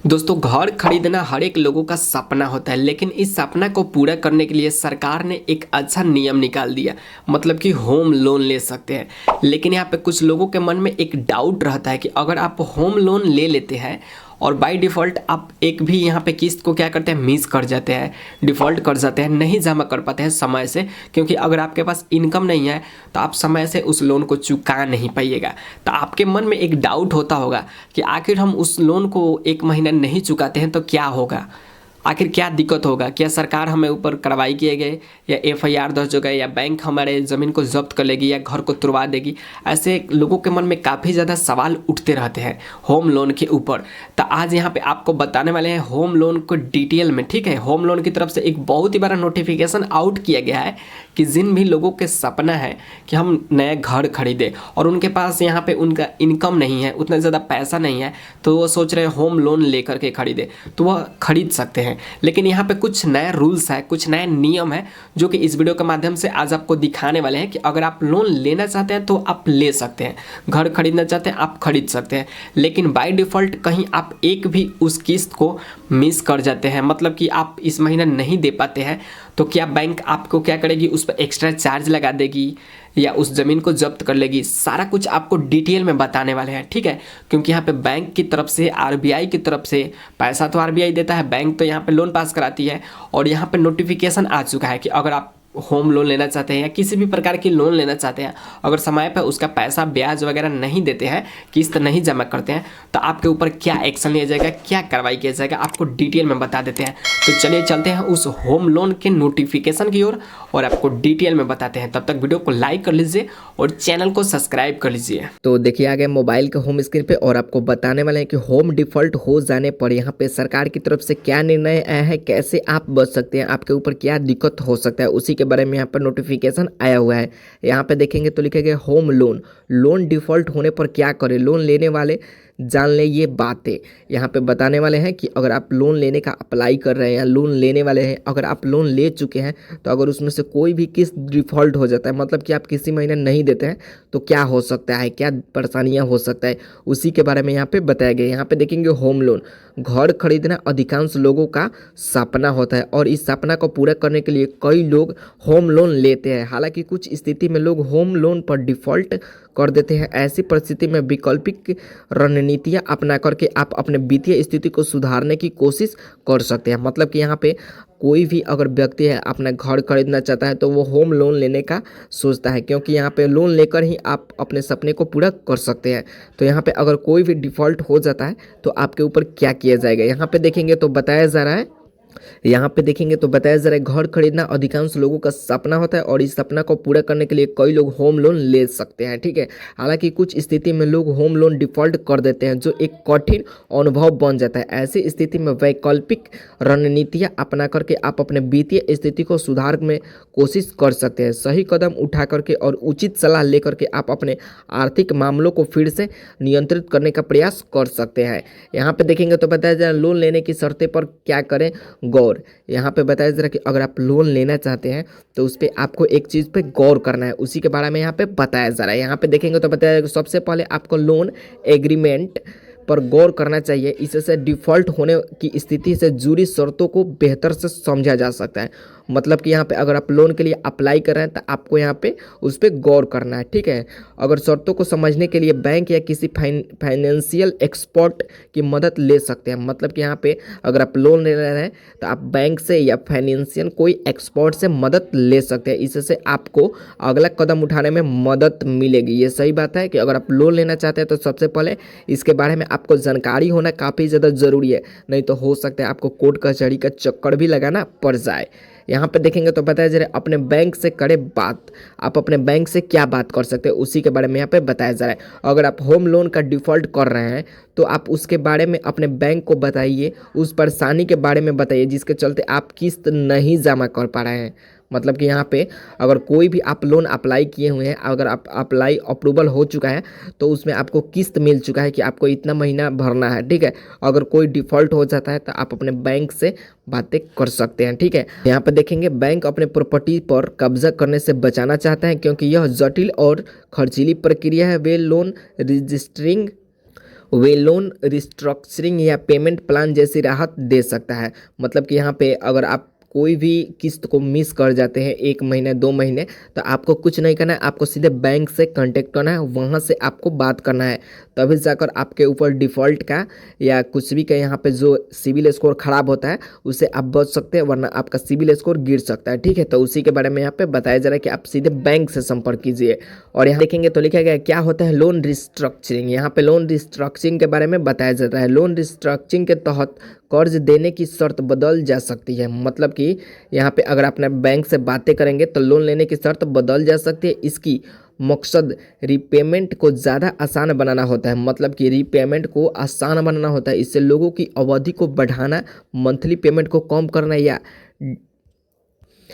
दोस्तों, घर खरीदना हर एक लोगों का सपना होता है, लेकिन इस सपना को पूरा करने के लिए सरकार ने एक अच्छा नियम निकाल दिया। मतलब कि होम लोन ले सकते हैं। लेकिन यहाँ पे कुछ लोगों के मन में एक डाउट रहता है कि अगर आप होम लोन ले लेते हैं और बाय डिफ़ॉल्ट आप एक भी यहाँ पे किस्त को क्या करते हैं, मिस कर जाते हैं, डिफ़ॉल्ट कर जाते हैं, नहीं जमा कर पाते हैं समय से, क्योंकि अगर आपके पास इनकम नहीं है तो आप समय से उस लोन को चुका नहीं पाइएगा। तो आपके मन में एक डाउट होता होगा कि आखिर हम उस लोन को एक महीना नहीं चुकाते हैं तो क्या होगा, आखिर क्या दिक्कत होगा, क्या सरकार हमें ऊपर कार्रवाई किए गए या एफआईआर दर्ज हो गए या बैंक हमारे ज़मीन को जब्त कर लेगी या घर को तुड़वा देगी। ऐसे लोगों के मन में काफ़ी ज़्यादा सवाल उठते रहते हैं होम लोन के ऊपर। तो आज यहाँ पे आपको बताने वाले हैं होम लोन को डिटेल में। ठीक है, होम लोन की तरफ से एक बहुत ही बड़ा नोटिफिकेशन आउट किया गया है कि जिन भी लोगों के सपना है कि हम नया घर खरीदें और उनके पास यहाँ पे उनका इनकम नहीं है, उतना ज़्यादा पैसा नहीं है, तो वो सोच रहे हैं होम लोन लेकर के खरीदें, तो वह खरीद सकते हैं। लेकिन यहाँ पे कुछ नए रूल्स है, कुछ नए नियम है जो कि इस वीडियो के माध्यम से आज आपको दिखाने वाले हैं कि अगर आप लोन लेना चाहते हैं तो आप ले सकते हैं, घर खरीदना चाहते हैं आप खरीद सकते हैं। लेकिन बाय डिफ़ॉल्ट कहीं आप एक भी उस किस्त को मिस कर जाते हैं, मतलब कि आप इस महीना नहीं दे पाते हैं, तो क्या बैंक आपको क्या करेगी, उस पर एक्स्ट्रा चार्ज लगा देगी या उस ज़मीन को जब्त कर लेगी। सारा कुछ आपको डिटेल में बताने वाले हैं। ठीक है, क्योंकि यहाँ पे बैंक की तरफ से, आरबीआई की तरफ से, पैसा तो आरबीआई देता है, बैंक तो यहाँ पे लोन पास कराती है, और यहाँ पे नोटिफिकेशन आ चुका है कि अगर आप होम लोन लेना चाहते हैं या किसी भी प्रकार की लोन लेना चाहते हैं, अगर समय पर उसका पैसा ब्याज वगैरह नहीं देते हैं, किस्त नहीं जमा करते हैं, तो आपके ऊपर क्या एक्शन लिया जाएगा, क्या कार्रवाई किया जाएगा, आपको डिटेल में बता देते हैं। तो चलिए चलते हैं उस होम लोन के नोटिफिकेशन की ओर और आपको डिटेल में बताते हैं। तब तक वीडियो को लाइक कर लीजिए और चैनल को सब्सक्राइब कर लीजिए। तो देखिए आ गए मोबाइल के होम स्क्रीन पे और आपको बताने वाले हैं कि होम डिफ़ॉल्ट हो जाने पर यहाँ पे सरकार की तरफ से क्या निर्णय आया है, कैसे आप बच सकते हैं, आपके ऊपर क्या दिक्कत हो सकता है, उसी के बारे में यहाँ पर नोटिफिकेशन आया हुआ है। यहाँ पे देखेंगे तो लिखेगा होम लोन, लोन डिफ़ॉल्ट होने पर क्या करें, लोन लेने वाले जान ले ये बातें। यहाँ पे बताने वाले हैं कि अगर आप लोन लेने का अप्लाई कर रहे हैं या लोन लेने वाले हैं, अगर आप लोन ले चुके हैं तो अगर उसमें से कोई भी किस्त डिफ़ॉल्ट हो जाता है, मतलब कि आप किसी महीने नहीं देते हैं, तो क्या हो सकता है, क्या परेशानियां हो सकता है, उसी के बारे में यहाँ पे बताया गया। यहाँ पे देखेंगे होम लोन, घर खरीदना अधिकांश लोगों का सपना होता है और इस सपना को पूरा करने के लिए कई लोग होम लोन लेते हैं। हालांकि कुछ स्थिति में लोग होम लोन पर डिफ़ॉल्ट कर देते हैं। ऐसी परिस्थिति में वैकल्पिक रणनीतियां अपना करके आप अपने वित्तीय स्थिति को सुधारने की कोशिश कर सकते हैं। मतलब कि यहाँ पे कोई भी अगर व्यक्ति है अपना घर खरीदना चाहता है तो वो होम लोन लेने का सोचता है, क्योंकि यहाँ पे लोन लेकर ही आप अपने सपने को पूरा कर सकते हैं। तो यहाँ पे अगर कोई भी डिफ़ॉल्ट हो जाता है तो आपके ऊपर क्या किया जाएगा, यहाँ पे देखेंगे तो बताया जा रहा है। यहाँ पे देखेंगे तो बताया जा रहा है घर खरीदना अधिकांश लोगों का सपना होता है और इस सपना को पूरा करने के लिए कई लोग होम लोन ले सकते हैं। ठीक है, हालांकि कुछ स्थिति में लोग होम लोन डिफ़ॉल्ट कर देते हैं, जो एक कठिन अनुभव बन जाता है। ऐसी स्थिति में वैकल्पिक रणनीतियाँ अपना करके आप अपने वित्तीय स्थिति को सुधार में कोशिश कर सकते हैं। सही कदम उठा करके और उचित सलाह लेकर के आप अपने आर्थिक मामलों को फिर से नियंत्रित करने का प्रयास कर सकते हैं। यहाँ पे देखेंगे तो बताया जा रहा है लोन लेने की शर्तें पर क्या करें गौर। यहाँ पे बताया जा रहा है कि अगर आप लोन लेना चाहते हैं तो उस पर आपको एक चीज़ पे गौर करना है, उसी के बारे में यहाँ पे बताया जा रहा है। यहाँ पे देखेंगे तो बताया कि सबसे पहले आपको लोन एग्रीमेंट पर गौर करना चाहिए। इससे डिफ़ॉल्ट होने की स्थिति से जुड़ी शर्तों को बेहतर से समझा जा सकता है। मतलब कि यहाँ पे अगर आप लोन के लिए अप्लाई कर रहे हैं तो आपको यहाँ पे उस पर गौर करना है। ठीक है, अगर शर्तों को समझने के लिए बैंक या किसी फाइनेंशियल एक्सपर्ट की मदद ले सकते हैं। मतलब कि यहाँ पे अगर आप लोन ले रहे हैं तो आप बैंक से या फाइनेंशियल कोई एक्सपर्ट से मदद ले सकते हैं। इससे आपको अगला कदम उठाने में मदद मिलेगी। ये सही बात है कि अगर आप लोन लेना चाहते हैं तो सबसे पहले इसके बारे में आपको जानकारी होना काफ़ी ज़्यादा ज़रूरी है, नहीं तो हो सकता है आपको कोर्ट कचहरी का चक्कर भी लगाना पड़ जाए। यहाँ पे देखेंगे तो बताया जा रहा है अपने बैंक से करें बात। आप अपने बैंक से क्या बात कर सकते हैं उसी के बारे में यहाँ पे बताया जा रहा है। अगर आप होम लोन का डिफ़ॉल्ट कर रहे हैं तो आप उसके बारे में अपने बैंक को बताइए, उस परेशानी के बारे में बताइए जिसके चलते आप किस्त नहीं जमा कर पा रहे हैं। मतलब कि यहाँ पे अगर कोई भी आप लोन अप्लाई किए हुए हैं, अगर आप अप्लाई अप्रूवल हो चुका है तो उसमें आपको किस्त मिल चुका है कि आपको इतना महीना भरना है। ठीक है, अगर कोई डिफ़ॉल्ट हो जाता है तो आप अपने बैंक से बातें कर सकते हैं। ठीक है, यहाँ पे देखेंगे बैंक अपने प्रॉपर्टी पर कब्जा करने से बचाना चाहते हैं, क्योंकि यह जटिल और खर्चीली प्रक्रिया है। वे लोन रजिस्टरिंग वे लोन रिस्ट्रक्चरिंग या पेमेंट प्लान जैसी राहत दे सकता है। मतलब कि यहाँ पे अगर आप कोई भी किस्त को मिस कर जाते हैं 1 महीने 2 महीने, तो आपको कुछ नहीं करना है, आपको सीधे बैंक से कांटेक्ट करना है, वहाँ से आपको बात करना है, तभी जाकर आपके ऊपर डिफ़ॉल्ट का या कुछ भी का यहाँ पे जो सिविल स्कोर ख़राब होता है उससे आप बच सकते हैं, वरना आपका सिविल स्कोर गिर सकता है। ठीक है, तो उसी के बारे में यहाँ पे बताया जा रहा है कि आप सीधे बैंक से संपर्क कीजिए। और यहाँ देखेंगे तो लिखा गया क्या होता है लोन रिस्ट्रक्चरिंग। यहाँ पे लोन रिस्ट्रक्चरिंग के बारे में बताया जा रहा है। लोन रिस्ट्रक्चरिंग के तहत कर्ज देने की शर्त बदल जा सकती है। मतलब कि यहाँ पे अगर अपने बैंक से बातें करेंगे तो लोन लेने की शर्त बदल जा सकती है। इसकी मकसद रीपेमेंट को ज़्यादा आसान बनाना होता है। मतलब कि रीपेमेंट को आसान बनाना होता है, इससे लोगों की अवधि को बढ़ाना, मंथली पेमेंट को कम करना या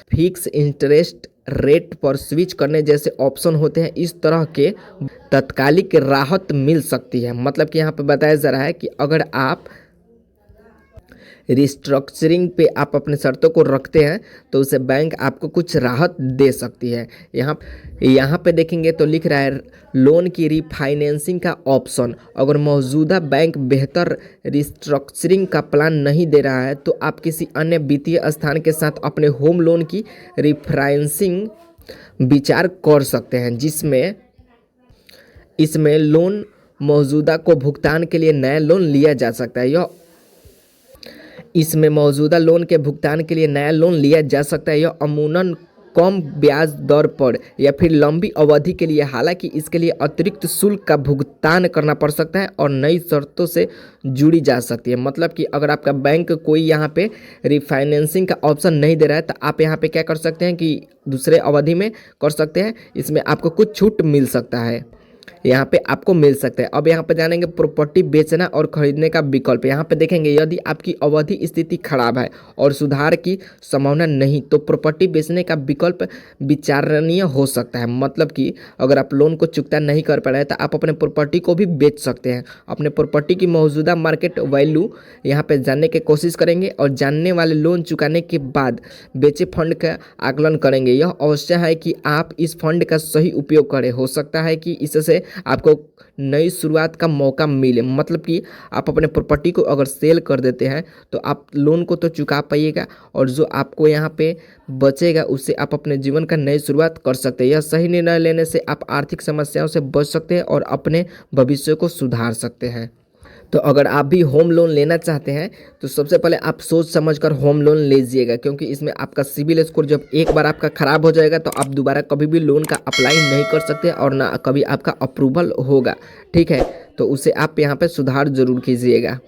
फिक्स इंटरेस्ट रेट पर स्विच करने जैसे ऑप्शन होते हैं। इस तरह के तत्कालिक राहत मिल सकती है। मतलब कि यहाँ पे बताया जा रहा है कि अगर आप रिस्ट्रक्चरिंग पे आप अपने शर्तों को रखते हैं तो उसे बैंक आपको कुछ राहत दे सकती है। यहाँ पे देखेंगे तो लिख रहा है लोन की रीफाइनेंसिंग का ऑप्शन। अगर मौजूदा बैंक बेहतर रिस्ट्रक्चरिंग का प्लान नहीं दे रहा है तो आप किसी अन्य वित्तीय स्थान के साथ अपने होम लोन की रिफाइनेंसिंग विचार कर सकते हैं, जिसमें इसमें लोन मौजूदा को भुगतान के लिए नया लोन लिया जा सकता है। इसमें मौजूदा लोन के भुगतान के लिए नया लोन लिया जा सकता है, यह अमूमन कम ब्याज दर पर या फिर लंबी अवधि के लिए। हालांकि इसके लिए अतिरिक्त शुल्क का भुगतान करना पड़ सकता है और नई शर्तों से जुड़ी जा सकती है। मतलब कि अगर आपका बैंक कोई यहाँ पे रिफाइनेंसिंग का ऑप्शन नहीं दे रहा है तो आप यहाँ पे क्या कर सकते हैं कि दूसरे अवधि में कर सकते हैं, इसमें आपको कुछ छूट मिल सकता है, यहाँ पे आपको मिल सकता है। अब यहाँ पे जानेंगे प्रॉपर्टी बेचना और खरीदने का विकल्प। यहाँ पे देखेंगे यदि आपकी अवधि स्थिति खराब है और सुधार की संभावना नहीं तो प्रॉपर्टी बेचने का विकल्प विचारणीय हो सकता है। मतलब कि अगर आप लोन को चुकता नहीं कर पा रहे हैं तो आप अपने प्रॉपर्टी को भी बेच सकते हैं। अपने प्रॉपर्टी की मौजूदा मार्केट वैल्यू यहाँ पे जानने की कोशिश करेंगे और जानने वाले लोन चुकाने के बाद बेचे फंड का आकलन करेंगे। यह अवश्य है कि आप इस फंड का सही उपयोग करें। हो सकता है कि इससे आपको नई शुरुआत का मौका मिले। मतलब कि आप अपने प्रॉपर्टी को अगर सेल कर देते हैं तो आप लोन को तो चुका पाइएगा और जो आपको यहाँ पे बचेगा उससे आप अपने जीवन का नई शुरुआत कर सकते हैं। यह सही निर्णय लेने से आप आर्थिक समस्याओं से बच सकते हैं और अपने भविष्य को सुधार सकते हैं। तो अगर आप भी होम लोन लेना चाहते हैं तो सबसे पहले आप सोच समझकर होम लोन लीजिएगा, क्योंकि इसमें आपका सिविल स्कोर जब एक बार आपका ख़राब हो जाएगा तो आप दोबारा कभी भी लोन का अप्लाई नहीं कर सकते और ना कभी आपका अप्रूवल होगा। ठीक है, तो उसे आप यहाँ पे सुधार ज़रूर कीजिएगा।